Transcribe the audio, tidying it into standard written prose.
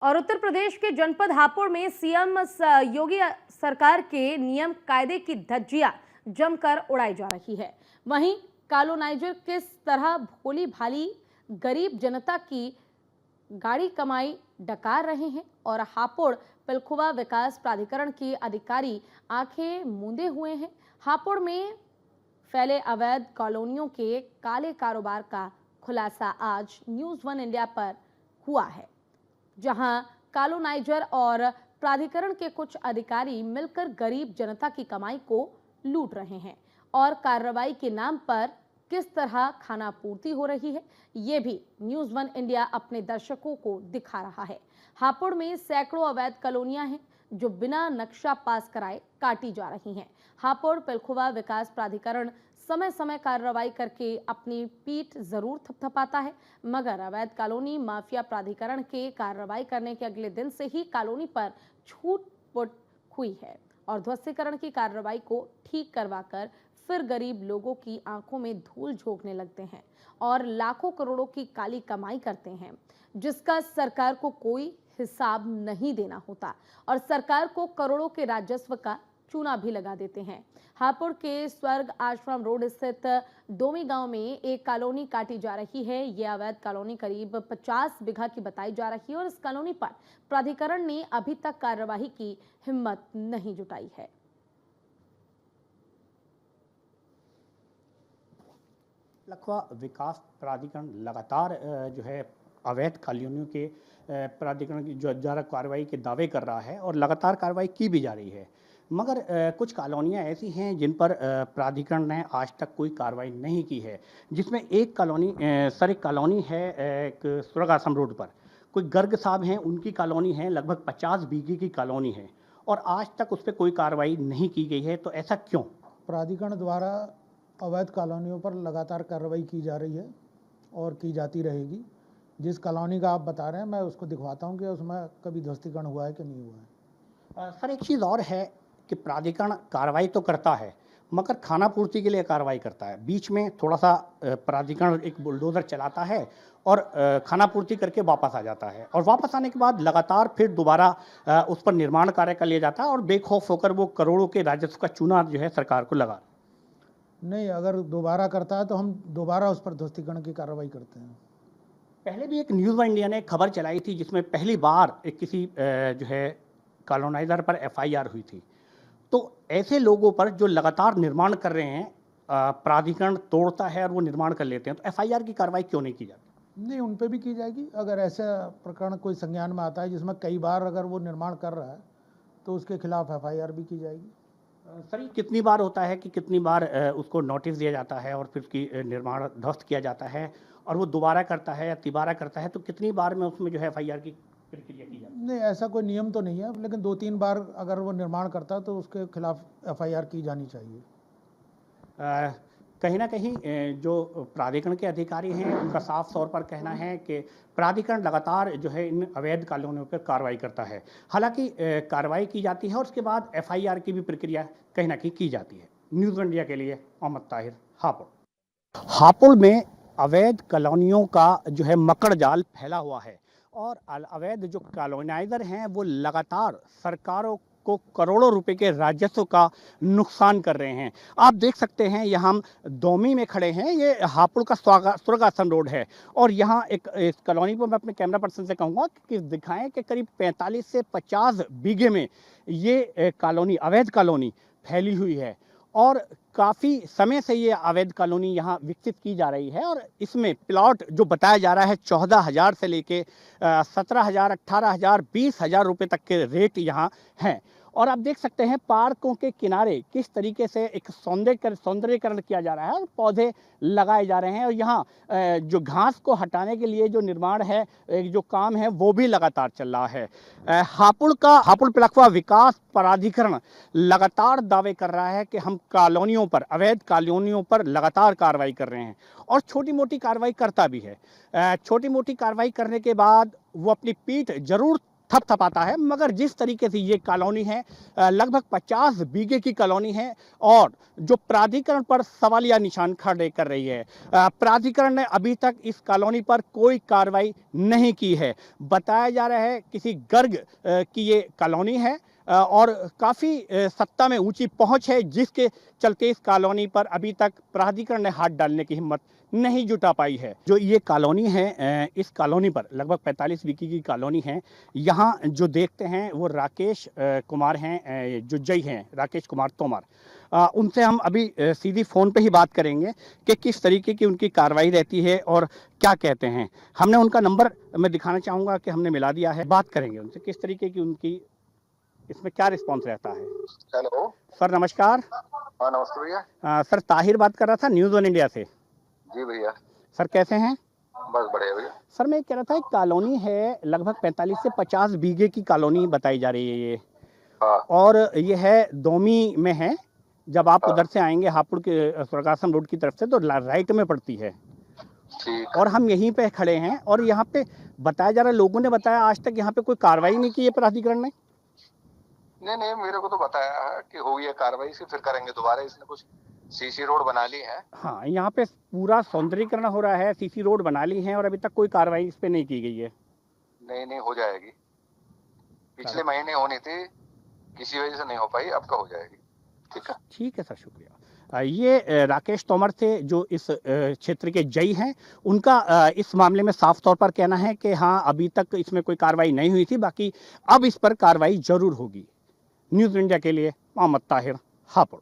और उत्तर प्रदेश के जनपद हापुड़ में सीएम योगी सरकार के नियम कायदे की धज्जियां जमकर उड़ाई जा रही है। वहीं कॉलोनाइजर किस तरह भोली भाली गरीब जनता की गाड़ी कमाई डकार रहे हैं और हापुड़ पिलखुवा विकास प्राधिकरण के अधिकारी आंखें मूंदे हुए हैं। हापुड़ में फैले अवैध कॉलोनियों के काले कारोबार का खुलासा आज न्यूज़ 1 इंडिया पर हुआ है, जहां कॉलोनाइजर और प्राधिकरण के कुछ अधिकारी मिलकर गरीब जनता की कमाई को लूट रहे हैं और कार्रवाई के नाम पर किस तरह खाना पूर्ति हो रही है, ये भी न्यूज़ 1 इंडिया अपने दर्शकों को दिखा रहा है। हापुड़ में सैकड़ों अवैध कॉलोनियां हैं जो बिना नक्शा पास कराए काटी जा रही हैं। हापुड़ पिलखुवा विकास प्राधिकरण समय समय कार्रवाई करके अपनी पीठ जरूर थपथपाता है, मगर अवैध कॉलोनी माफिया प्राधिकरण के कार्रवाई करने के अगले दिन से ही कॉलोनी पर छूट-पुट हुई है और ध्वस्तीकरण की कार्रवाई को ठीक करवाकर फिर गरीब लोगों की आंखों में धूल झोंकने लगते हैं और लाखों करोड़ों की काली कमाई करते हैं, जिसका सरकार को कोई हिसाब नहीं देना होता और सरकार को करोड़ों के राजस्व का चूना भी लगा देते हैं। हापुड़ के स्वर्ग आश्रम रोड स्थित डोमी गांव में एक कॉलोनी काटी जा रही है। यह अवैध कॉलोनी करीब 50 बीघा की बताई जा रही है और इस कॉलोनी पर प्राधिकरण ने अभी तक कार्यवाही की हिम्मत नहीं जुटाई है। लखवा विकास प्राधिकरण लगातार जो है अवैध कॉलोनियों के प्राधिकरण की जो द्वारा कार्रवाई के दावे कर रहा है और लगातार कार्रवाई की भी जा रही है, मगर कुछ कॉलोनियां ऐसी हैं जिन पर प्राधिकरण ने आज तक कोई कार्रवाई नहीं की है, जिसमें एक कॉलोनी एक कॉलोनी है एक स्वर्ग आश्रम रोड पर कोई गर्ग साहब हैं, उनकी कॉलोनी है, लगभग 50 बीघे की कॉलोनी है और आज तक उस पर कोई कार्रवाई नहीं की गई है। तो ऐसा क्यों? प्राधिकरण द्वारा अवैध कॉलोनियों पर लगातार कार्रवाई की जा रही है और की जाती रहेगी। जिस कॉलोनी का आप बता रहे हैं मैं उसको दिखवाता हूं कि उसमें कभी ध्वस्तीकरण हुआ है कि नहीं हुआ है। सर, एक चीज़ और है कि प्राधिकरण कार्रवाई तो करता है मगर खाना पूर्ति के लिए कार्रवाई करता है। बीच में थोड़ा सा प्राधिकरण एक बुलडोज़र चलाता है और खाना पूर्ति करके वापस आ जाता है और वापस आने के बाद लगातार फिर दोबारा उस पर निर्माण कार्य कर लिया जाता है और बेखौफ होकर वो करोड़ों के राजस्व का चूना जो है सरकार को लगा। नहीं, अगर दोबारा करता है तो हम दोबारा उस पर ध्वस्तीकरण की कार्रवाई करते हैं। पहले भी एक न्यूज़ 1 इंडिया ने खबर चलाई थी जिसमें पहली बार एक किसी जो है कॉलोनाइजर पर FIR हुई थी। तो ऐसे लोगों पर जो लगातार निर्माण कर रहे हैं प्राधिकरण तोड़ता है और वो निर्माण कर लेते हैं, तो FIR की कार्रवाई क्यों नहीं की जाती? नहीं, उन पर भी की जाएगी। अगर ऐसा प्रकरण कोई संज्ञान में आता है जिसमें कई बार अगर वो निर्माण कर रहा है तो उसके खिलाफ FIR भी की जाएगी। सर, कितनी बार होता है कि कितनी बार उसको नोटिस दिया जाता है और फिर उसकी निर्माण ध्वस्त किया जाता है और वो दोबारा करता है या तिबारा करता है, तो कितनी बार में उसमें जो है FIR की प्रक्रिया की जाती है? नहीं, ऐसा कोई नियम तो नहीं है, लेकिन 2-3 बार अगर वो निर्माण करता है तो उसके खिलाफ FIR की जानी चाहिए। कहीं ना कहीं जो प्राधिकरण के अधिकारी हैं उनका साफ तौर पर कहना है कि प्राधिकरण लगातार जो है इन अवैध कॉलोनियों पर कार्रवाई करता है। हालांकि कार्रवाई की जाती है और उसके बाद FIR की भी प्रक्रिया कहीं ना कहीं की जाती है। न्यूज़ इंडिया के लिए मोहम्मद ताहिर, हापुड़। हापुड़ में अवैध कॉलोनियों का जो है मकड़ जाल फैला हुआ है और अवैध जो कॉलोनाइजर हैं वो लगातार सरकारों को करोड़ों रुपए के राजस्व का नुकसान कर रहे हैं। आप देख सकते हैं यहाँ हम डोमी में खड़े हैं, ये हापुड़ का स्वर्ग आश्रम रोड है और यहाँ एक इस कॉलोनी को मैं अपने कैमरा पर्सन से कहूँगा कि दिखाएं कि करीब 45 से 50 बीघे में ये कॉलोनी अवैध कॉलोनी फैली हुई है और काफ़ी समय से ये अवैध कॉलोनी यहाँ विकसित की जा रही है और इसमें प्लॉट जो बताया जा रहा है 14,000 से लेके 17,000, 18,000, 20,000 रुपये तक के रेट यहाँ हैं। और आप देख सकते हैं पार्कों के किनारे किस तरीके से एक सौंदर्यकरण किया जा रहा है और पौधे लगाए जा रहे हैं और यहाँ जो घास को हटाने के लिए जो निर्माण है, जो काम है वो भी लगातार चल रहा है। हापुड़ पिलखुवा विकास प्राधिकरण लगातार दावे कर रहा है कि हम कॉलोनियों पर अवैध कॉलोनियों पर लगातार कार्रवाई कर रहे हैं और छोटी मोटी कार्रवाई करता भी है। छोटी मोटी कार्रवाई करने के बाद वो अपनी पीठ जरूर थपथपाता है, मगर जिस तरीके से ये कॉलोनी है लगभग 50 बीघे की कॉलोनी है और जो प्राधिकरण पर सवालिया निशान खड़े कर रही है। प्राधिकरण ने अभी तक इस कॉलोनी पर कोई कार्रवाई नहीं की है। बताया जा रहा है किसी गर्ग की ये कॉलोनी है और काफ़ी सत्ता में ऊंची पहुंच है, जिसके चलते इस कॉलोनी पर अभी तक प्राधिकरण ने हाथ डालने की हिम्मत नहीं जुटा पाई है। जो ये कॉलोनी है, इस कॉलोनी पर लगभग 45 बीघे की कॉलोनी है। यहाँ जो देखते हैं वो राकेश कुमार हैं, जो जय हैं, राकेश कुमार तोमर। उनसे हम अभी सीधी फ़ोन पे ही बात करेंगे कि किस तरीके की उनकी कार्रवाई रहती है और क्या कहते हैं। हमने उनका नंबर मैं दिखाना चाहूँगा कि हमने मिला दिया है, बात करेंगे उनसे किस तरीके की उनकी इसमें क्या रिस्पॉन्स रहता है। हेलो सर नमस्कार। हाँ नमस्ते भैया। सर ताहिर बात कर रहा था न्यूज़ वन इंडिया से। जी भैया। सर कैसे हैं? बस बढ़िया भैया। सर मैं कह रहा था एक कॉलोनी है, लगभग 45 से 50 बीघे की कॉलोनी बताई जा रही है ये। हाँ। और ये है दोमी में है। जब आप उधर से आएंगे हापुड़ के स्वर्गाश्रम रोड की तरफ से तो राइट में पड़ती है। ठीक। और हम यहीं पे खड़े हैं और यहाँ पे बताया जा रहा है, लोगों ने बताया आज तक यहाँ पे कोई कार्रवाई नहीं की है प्राधिकरण ने। नहीं मेरे को तो बताया है कि हो गई कार्रवाई, से फिर करेंगे दोबारा। इसने कुछ सीसी रोड बना ली है। हाँ, यहाँ पे पूरा सौंदर्यीकरण हो रहा है, सीसी रोड बना ली है और अभी तक कोई कार्रवाई इस पे नहीं की गई है। नहीं हो जाएगी। पिछले महीने होनी थी, किसी वजह से नहीं हो पाई, अब का हो जाएगी। ठीक है सर, शुक्रिया। ये राकेश तोमर थे जो इस क्षेत्र के जय हैं। उनका इस मामले में साफ तौर पर कहना है कि हाँ अभी तक इसमें कोई कार्रवाई नहीं हुई थी, बाकी अब इस पर कार्रवाई जरूर होगी। न्यूज़ इंडिया के लिए मोहम्मद ताहिर, हापुड़।